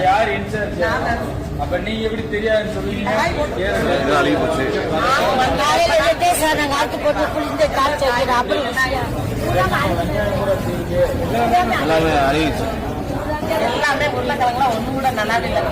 யார் இன்சார்ஜ்? அப்ப நீங்க எப்படி தெரியாதுன்னு சொல்லுவீங்க? எல்லாமே உருளைக்கிழங்குலாம் ஒண்ணு கூட நல்லாவே இல்லை.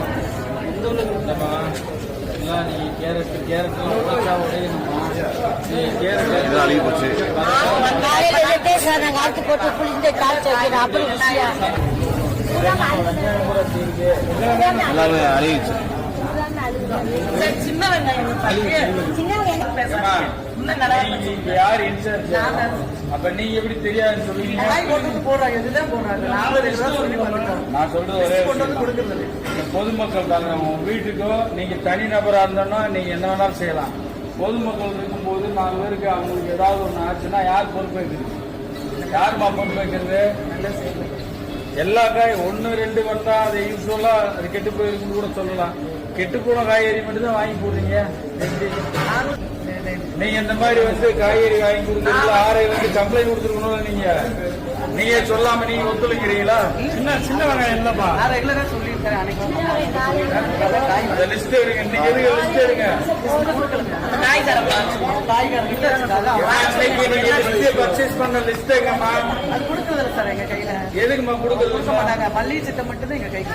சின்ன யார் இன்சார்ஜ்? அப்ப நீங்க எப்படி தெரியாதுன்னு சொல்லுவீங்க? நான் சொல்றது ஒரே பொதுமக்கள் தாங்க. உங்க வீட்டுக்கோ நீங்க தனி நபரா இருந்தோம்னா நீங்க என்ன வேணாலும் செய்யலாம். பொதுமக்கள் இருக்கும்போது 4 பேருக்கு அவங்களுக்கு ஏதாவது ஒண்ணு ஆச்சுன்னா யார் பொறுப்பேற்கிறது? யாருமா பொறுப்பேற்கிறது? எல்லா காய் 1, 2 வந்தா அதை யூஸ்வலா அது கெட்டு போயிருக்குன்னு கூட சொல்லலாம். கெட்டு போன காய்கறி மட்டும் தான் வாங்கி போடுறீங்க. நீங்க இந்த மாதிரி காய்கறி வாங்கி கொடுக்கறதுல ஆரை கம்ப்ளைண்ட் கொடுத்துருக்கணும். நீங்க சொல்லாம நீங்க ஒத்துழைக்கிறீங்களா? சின்ன வெங்காயம் இல்லப்பா, ரெகுலரா சொல்லியிருக்கேன். லிஸ்ட் எடுங்க. நீங்க எதுக்கு லிஸ்ட் எடுங்க? பர்ச்சேஸ் பண்ண லிஸ்ட் எங்கம்மா? அது கொடுக்கறது சார் எங்க கையில. எதுக்குமா கொடுக்கறது? மல்லிகை சிட்டை மட்டும் தான் எங்க கைக்கு.